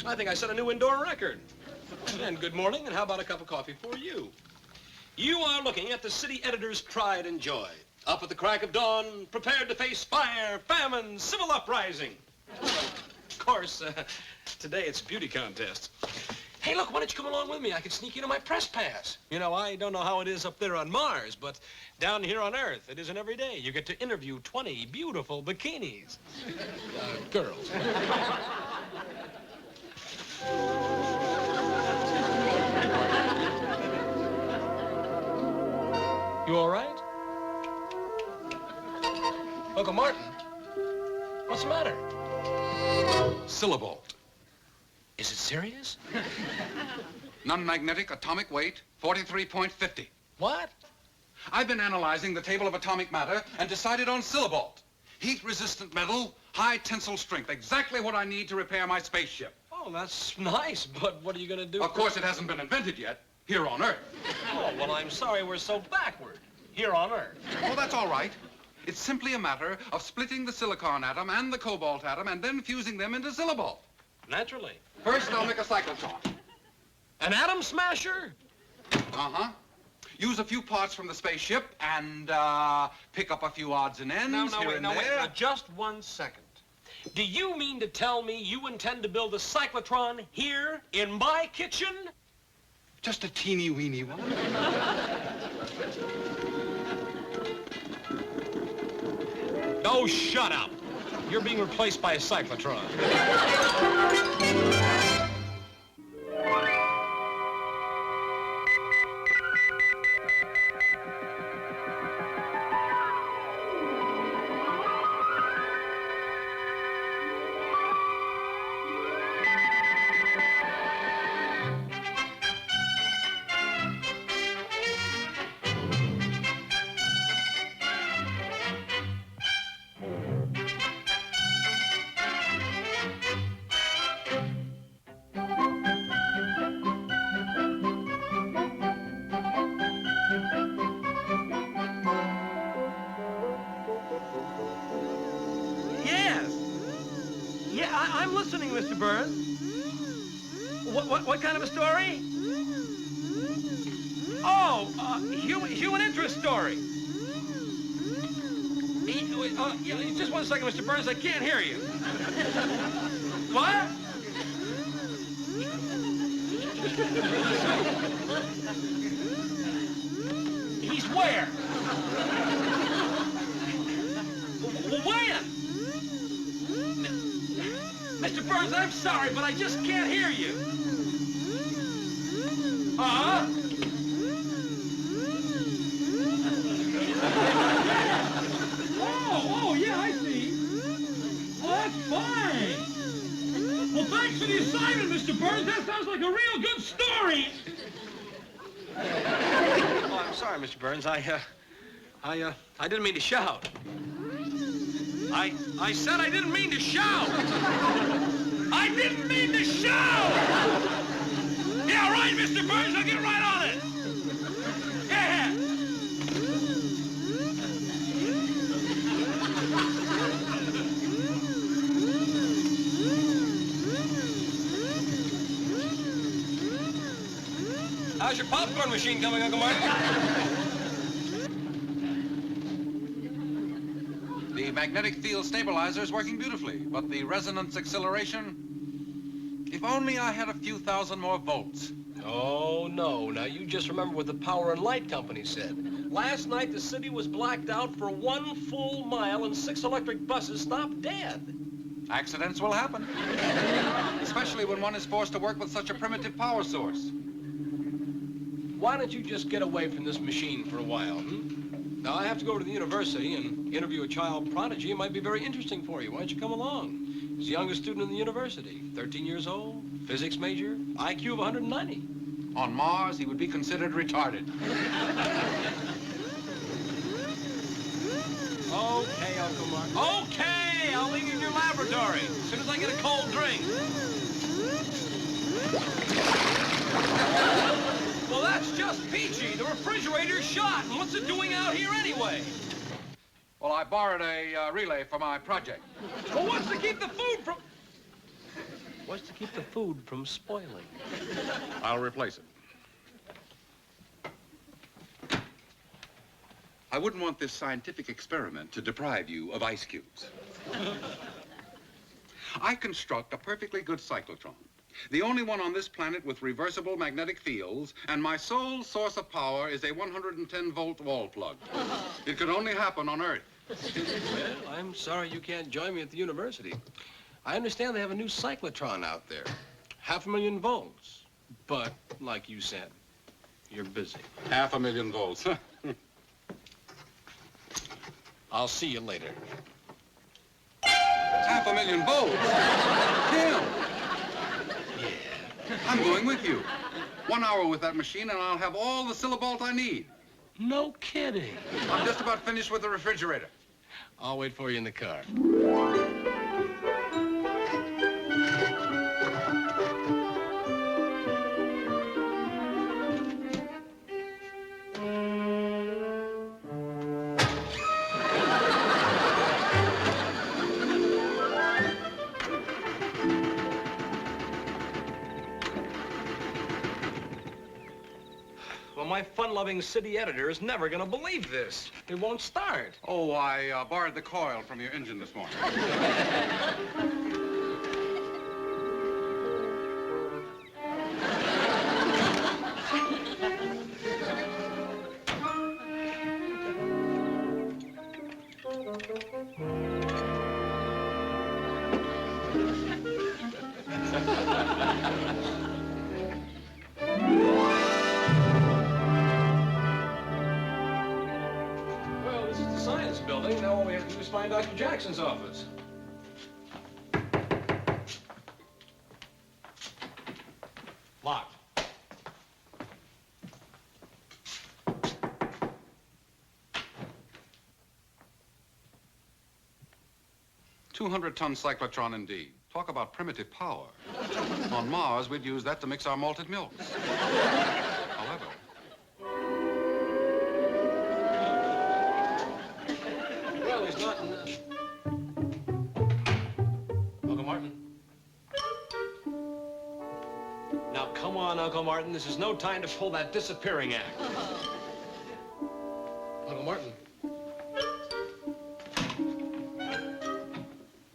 I think I set a new indoor record. And good morning, and how about a cup of coffee for you? You are looking at the city editor's pride and joy. Up at the crack of dawn, prepared to face fire, famine, civil uprising. Of course, today it's a beauty contest. Hey, look, why don't you come along with me? I can sneak you into my press pass. You know, I don't know how it is up there on Mars, but down here on Earth, it isn't every day. You get to interview 20 beautiful bikinis. Girls. You all right? Uncle Martin, what's the matter? Syllable. Is it serious? Non-magnetic atomic weight, 43.50. What? I've been analyzing the table of atomic matter and decided on Syllabalt. Heat-resistant metal, high tensile strength, exactly what I need to repair my spaceship. Oh, that's nice, but what are you going to do? Of course, it hasn't been invented yet, here on Earth. Oh, well, I'm sorry we're so backward, here on Earth. Oh, that's all right. It's simply a matter of splitting the silicon atom and the cobalt atom and then fusing them into Syllabalt. Naturally. First, I'll make a cyclotron. An atom smasher? Uh-huh. Use a few parts from the spaceship and, pick up a few odds and ends Wait, now, just 1 second. Do you mean to tell me you intend to build a cyclotron here in my kitchen? Just a teeny-weeny one. Oh, shut up. You're being replaced by a cyclotron. I'm listening, Mr. Burns. What kind of a story? Oh, human interest story. Just 1 second, Mr. Burns. I can't hear you. What? He's where? When? Mr. Burns, I'm sorry, but I just can't hear you. Uh-huh. Oh, yeah, I see. Oh, that's fine. Well, thanks for the assignment, Mr. Burns. That sounds like a real good story. Oh, I'm sorry, Mr. Burns. I didn't mean to shout. I said I didn't mean to shout! I didn't mean to shout! Yeah, right, Mr. Burns, I'll get right on it! Yeah! How's your popcorn machine coming, Uncle Martin? The magnetic field stabilizer is working beautifully, but the resonance acceleration, if only I had a few thousand more volts. Oh, no. Now, you just remember what the Power and Light Company said. Last night, the city was blacked out for 1 full mile and 6 electric buses stopped dead. Accidents will happen, especially when one is forced to work with such a primitive power source. Why don't you just get away from this machine for a while, Now, I have to go over to the university and interview a child prodigy. It might be very interesting for you. Why don't you come along? He's the youngest student in the university, 13 years old, physics major, IQ of 190. On Mars, he would be considered retarded. Okay, Uncle Mark. Okay, I'll leave you in your laboratory as soon as I get a cold drink. Well, that's just peachy. The refrigerator's shot, and what's it doing out here anyway? Well, I borrowed a relay for my project. Well, what's to keep the food from... was to keep the food from spoiling. I'll replace it. I wouldn't want this scientific experiment to deprive you of ice cubes. I construct a perfectly good cyclotron, the only one on this planet with reversible magnetic fields, and my sole source of power is a 110-volt wall plug. It could only happen on Earth. Well, I'm sorry you can't join me at the university. I understand they have a new cyclotron out there. 500,000 volts. But, like you said, you're busy. 500,000 volts, huh? I'll see you later. 500,000 volts? Him! Yeah. I'm going with you. 1 hour with that machine and I'll have all the syllabalt I need. No kidding. I'm just about finished with the refrigerator. I'll wait for you in the car. Well, my fun-loving city editor is never going to believe this. It won't start. Oh, I borrowed the coil from your engine this morning. Well, this is the science building. Now all we have to do is find Dr. Jackson's office. Locked. $200-ton cyclotron indeed. Talk about primitive power. On Mars, we'd use that to mix our malted milks. However, Well, he's not in Uncle Martin. Now, come on, Uncle Martin. This is no time to pull that disappearing act. Uncle Martin.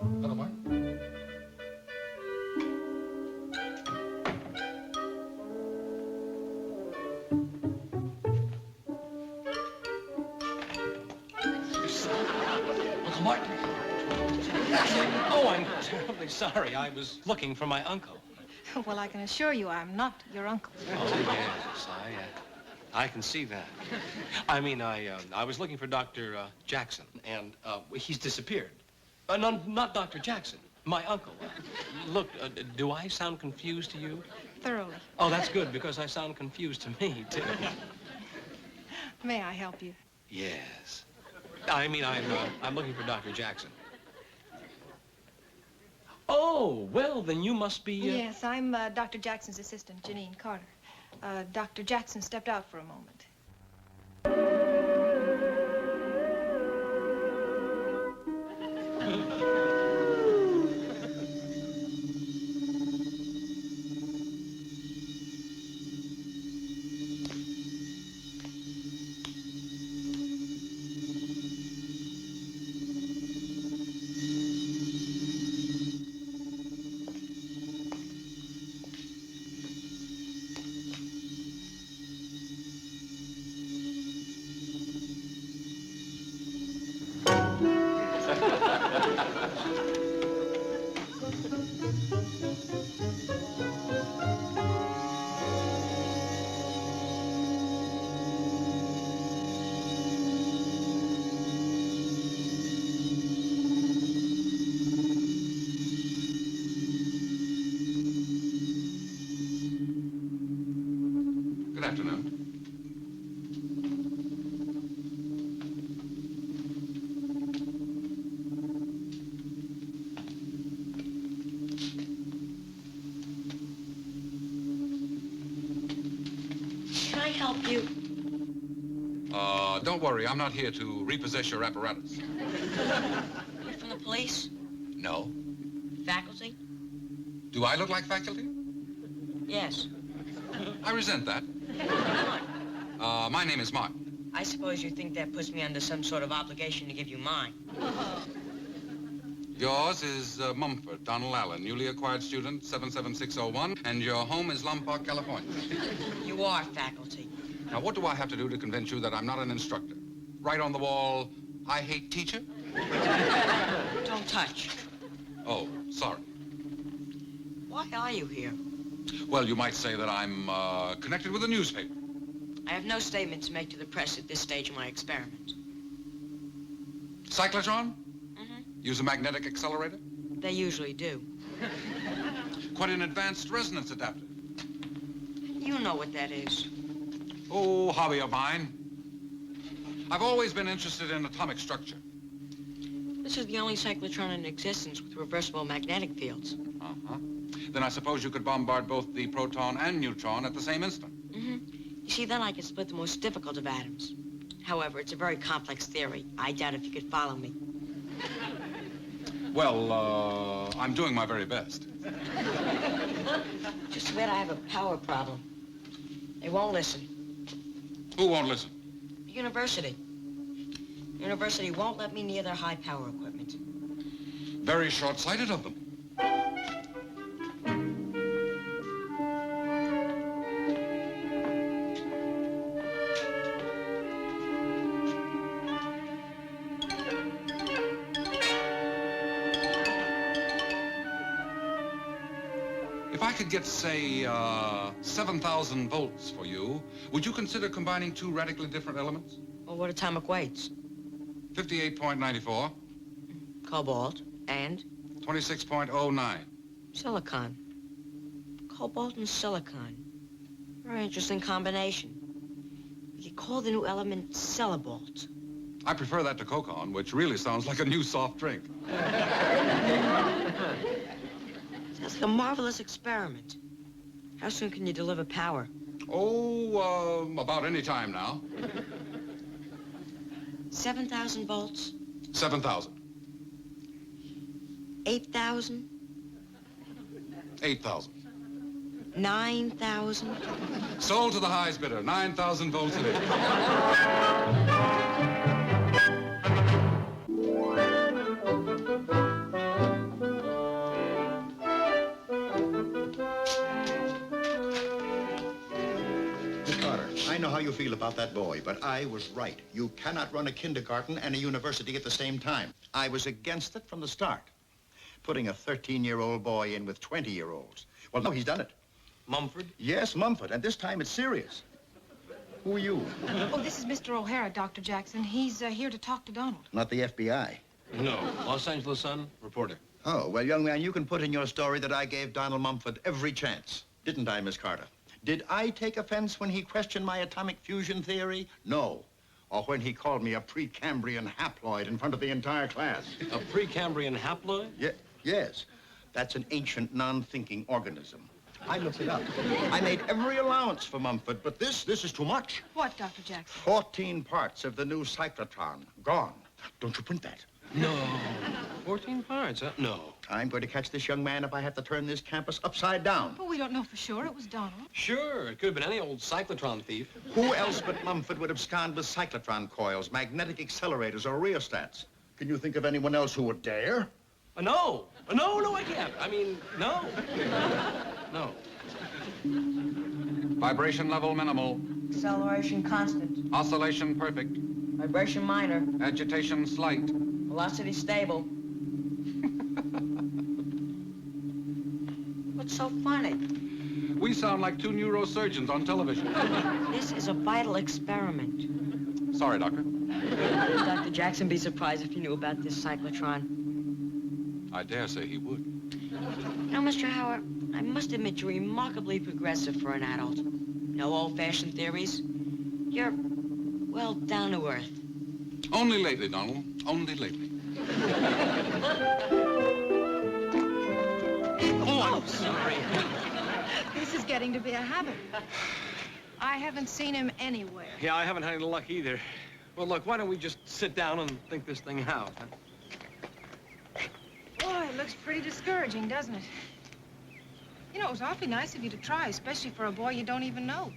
Uncle Martin. Uncle Martin. Oh, I'm terribly sorry. I was looking for my uncle. Well, I can assure you I'm not your uncle. Oh, yes, I can see that. I mean, I was looking for Dr. Jackson, and he's disappeared. No, not Dr. Jackson, my uncle. Look, do I sound confused to you? Thoroughly. Oh, that's good, because I sound confused to me, too. May I help you? Yes. I mean, I'm looking for Dr. Jackson. Oh, well, then you must be... Yes, I'm Dr. Jackson's assistant, Janine Carter. Dr. Jackson stepped out for a moment. good afternoon. Can I help you? Don't worry, I'm not here to repossess your apparatus. You're from the police? No. Faculty? Do I look like faculty? Yes. I resent that. My name is Martin. I suppose you think that puts me under some sort of obligation to give you mine. Yours is Mumford, Donald Allen, newly acquired student, 77601, and your home is Lompoc, California. You are faculty. Now, what do I have to do to convince you that I'm not an instructor? Write on the wall, I hate teacher? Don't touch. Oh, sorry. Why are you here? Well, you might say that I'm connected with a newspaper. I have no statement to make to the press at this stage of my experiment. Cyclotron? Mm-hmm. Use a magnetic accelerator? They usually do. Quite an advanced resonance adapter. You know what that is. Oh, hobby of mine. I've always been interested in atomic structure. This is the only cyclotron in existence with reversible magnetic fields. Uh-huh. Then I suppose you could bombard both the proton and neutron at the same instant. Mm-hmm. You see, then I could split the most difficult of atoms. However, it's a very complex theory. I doubt if you could follow me. Well, I'm doing my very best. Just too bad I have a power problem. They won't listen. Who won't listen? The university. The university won't let me near their high-power equipment. Very short-sighted of them. If I could get, say, 7,000 volts for you, would you consider combining two radically different elements? Well, what atomic weights? 58.94, Cobalt and 26.09. silicon. Cobalt and silicon. Very interesting combination. We could call the new element Cellibalt. I prefer that to Cocon, which really sounds like a new soft drink. Sounds like a marvelous experiment. How soon can you deliver power? Oh, about any time now. 7,000 volts? 7,000. 8,000? 8,000. 9,000? Sold to the highest bidder, 9,000 volts a day. I know how you feel about that boy, but I was right. You cannot run a kindergarten and a university at the same time. I was against it from the start. Putting a 13-year-old boy in with 20-year-olds. Well, no, he's done it. Mumford? Yes, Mumford, and this time it's serious. Who are you? Oh, this is Mr. O'Hara, Dr. Jackson. He's here to talk to Donald. Not the FBI. No. Los Angeles Sun, reporter. Oh, well, young man, you can put in your story that I gave Donald Mumford every chance. Didn't I, Miss Carter? Did I take offense when he questioned my atomic fusion theory? No. Or when he called me a Precambrian haploid in front of the entire class. A Precambrian haploid? Yes. That's an ancient, non-thinking organism. I looked it up. I made every allowance for Mumford, but this is too much. What, Dr. Jackson? 14 parts of the new cyclotron. Gone. Don't you print that? No. 14 parts, huh? No. I'm going to catch this young man if I have to turn this campus upside down. Well, we don't know for sure. It was Donald. Sure, it could have been any old cyclotron thief. Who else but Mumford would abscond with cyclotron coils, magnetic accelerators, or rheostats? Can you think of anyone else who would dare? No. No, I can't. I mean, no. No. Vibration level minimal. Acceleration constant. Oscillation perfect. Vibration minor. Agitation slight. Velocity stable. What's so funny? We sound like two neurosurgeons on television. This is a vital experiment. Sorry, Doctor. Would Dr. Jackson be surprised if he knew about this cyclotron? I dare say he would. Now, Mr. Howard, I must admit you're remarkably progressive for an adult. No old-fashioned theories. You're, well, down to earth. Only lately, Donald. Only lately. Oh, sorry. This is getting to be a habit. I haven't seen him anywhere. Yeah, I haven't had any luck either. Well, look, why don't we just sit down and think this thing out, huh? Boy, it looks pretty discouraging, doesn't it? You know, it was awfully nice of you to try, especially for a boy you don't even know.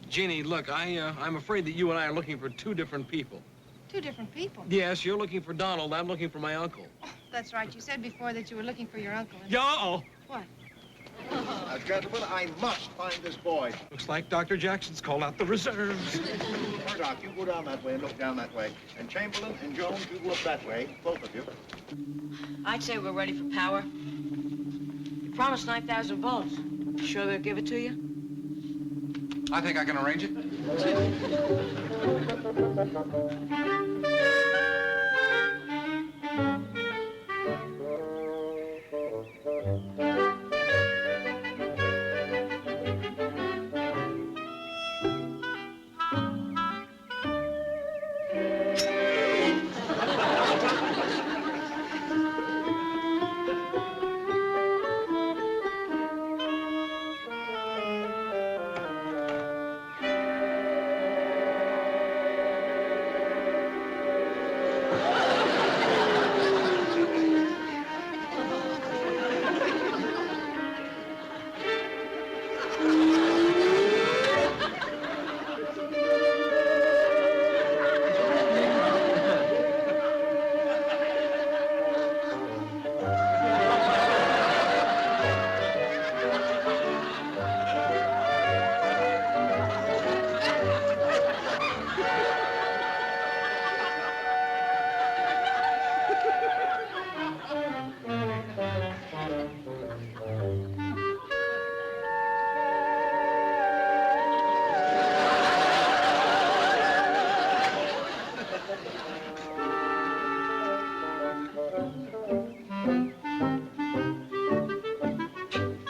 Jeannie, look, I'm afraid that you and I are looking for two different people. Two different people. Yes, you're looking for Donald. I'm looking for my uncle. Oh, that's right. You said before that you were looking for your uncle. And... Yeah, uh-oh. What? Now, gentlemen, I must find this boy. Looks like Dr. Jackson's called out the reserves. Murdoch, you go down that way and look down that way. And Chamberlain and Jones, you look that way, both of you. I'd say we're ready for power. You promised 9,000 volts. You sure they'll give it to you? I think I can arrange it.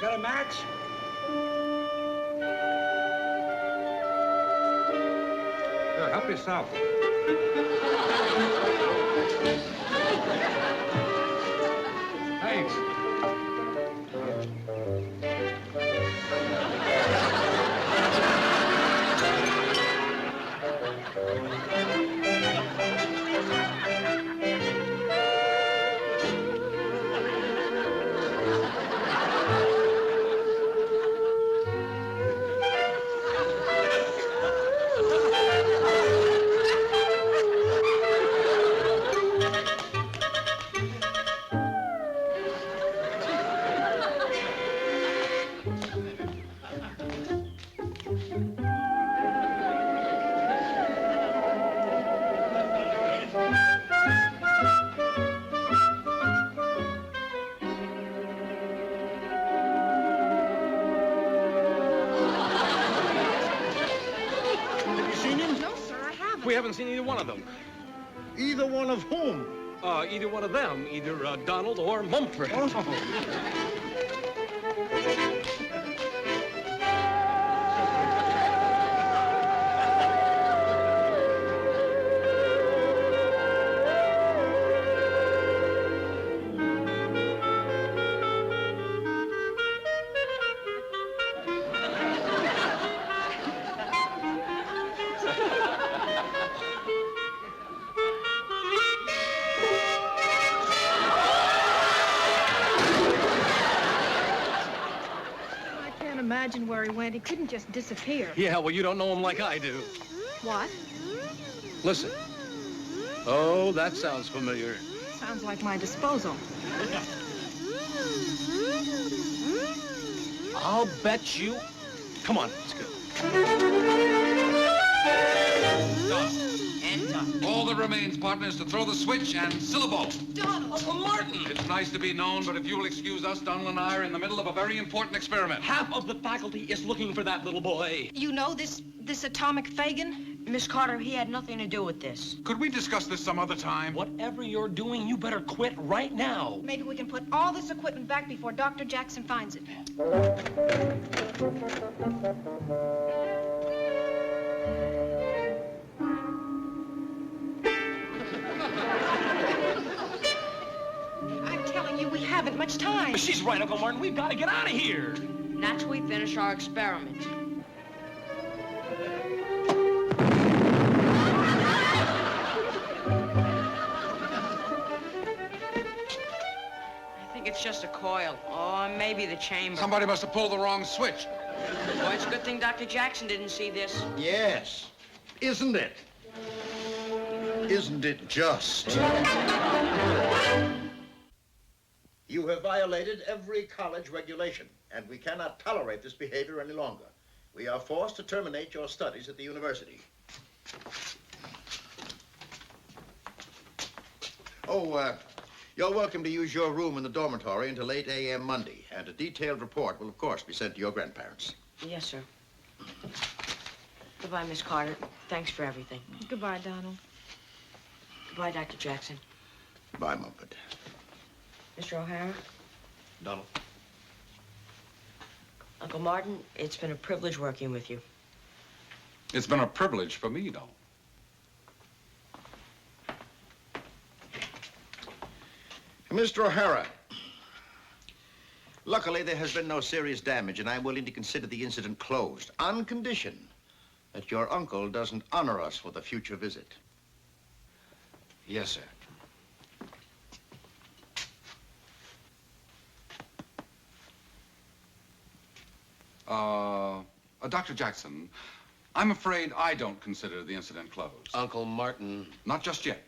Got a match? Here, help yourself. Thanks. Have you seen him? No, sir, I haven't. We haven't seen either one of them. Either one of whom? Either one of them. Either Donald or Mumford. I can't imagine where he went. He couldn't just disappear. Yeah, well, you don't know him like I do. What? Listen. Oh, that sounds familiar. Sounds like my disposal. I'll bet you. Come on, let's go. And done. All that remains, partner, is to throw the switch and syllable. Donald! Uncle Martin! It's nice to be known, but if you'll excuse us, Donald and I are in the middle of a very important experiment. Half of the faculty is looking for that little boy. You know this atomic Fagin? Miss Carter, he had nothing to do with this. Could we discuss this some other time? Whatever you're doing, you better quit right now. Maybe we can put all this equipment back before Dr. Jackson finds it. I'm telling you, we haven't much time. She's right, Uncle Martin. We've got to get out of here. Not till we finish our experiment. I think it's just just a coil. Or maybe the chamber. Somebody must have pulled the wrong switch. Boy, it's a good thing Dr. Jackson didn't see this. Yes. Isn't it? Isn't it just? You have violated every college regulation, and we cannot tolerate this behavior any longer. We are forced to terminate your studies at the university. Oh, you're welcome to use your room in the dormitory until 8 a.m. Monday, and a detailed report will, of course, be sent to your grandparents. Yes, sir. Goodbye, Miss Carter. Thanks for everything. Goodbye, Donald. Goodbye, Dr. Jackson. Bye, Mumford. Mr. O'Hara, Donald. Uncle Martin, it's been a privilege working with you. It's been a privilege for me, Donald. Mr. O'Hara, luckily there has been no serious damage, and I'm willing to consider the incident closed, on condition that your uncle doesn't honor us with a future visit. Yes, sir. Dr. Jackson, I'm afraid I don't consider the incident closed. Uncle Martin. Not just yet.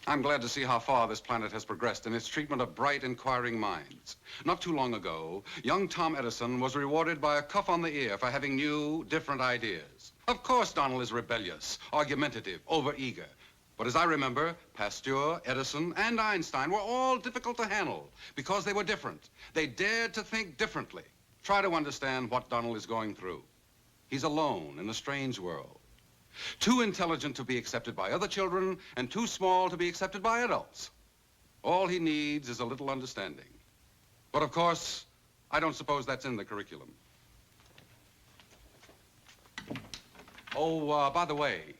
I'm glad to see how far this planet has progressed in its treatment of bright, inquiring minds. Not too long ago, young Tom Edison was rewarded by a cuff on the ear for having new, different ideas. Of course, Donald is rebellious, argumentative, overeager. But as I remember, Pasteur, Edison, and Einstein were all difficult to handle because they were different. They dared to think differently. Try to understand what Donald is going through. He's alone in a strange world. Too intelligent to be accepted by other children and too small to be accepted by adults. All he needs is a little understanding. But of course, I don't suppose that's in the curriculum. Oh, by the way,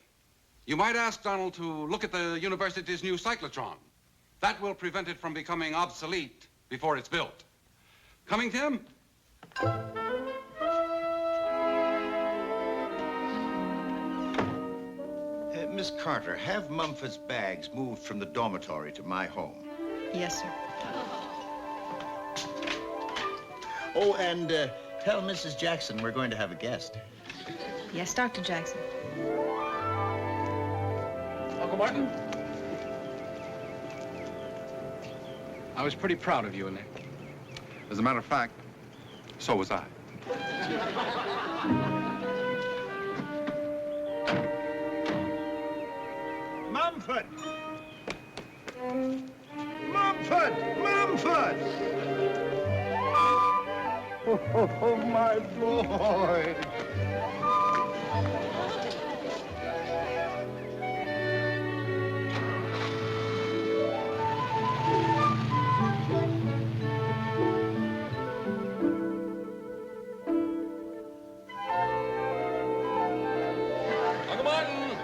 you might ask Donald to look at the university's new cyclotron. That will prevent it from becoming obsolete before it's built. Coming, Tim? Miss Carter, have Mumford's bags moved from the dormitory to my home. Yes, sir. Oh, and tell Mrs. Jackson we're going to have a guest. Yes, Dr. Jackson. Uncle Martin? I was pretty proud of you in there. As a matter of fact, so was I. Mumford! Mumford! Mumford! Oh, my boy! Uncle Martin!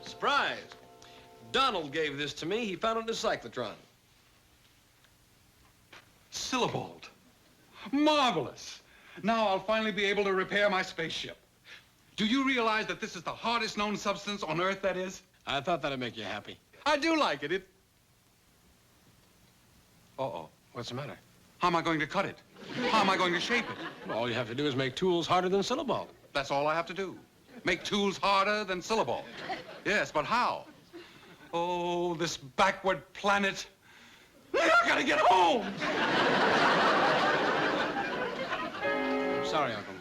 Surprise! Donald gave this to me. He found it in his cyclotron. Syllabald. Marvelous. Now I'll finally be able to repair my spaceship. Do you realize that this is the hardest known substance on Earth, that is? I thought that'd make you happy. I do like it. Uh-oh. What's the matter? How am I going to cut it? How am I going to shape it? All you have to do is make tools harder than Syllabald. That's all I have to do. Make tools harder than Syllabald. Yes, but how? Oh, this backward planet. I gotta get home! Sorry, Uncle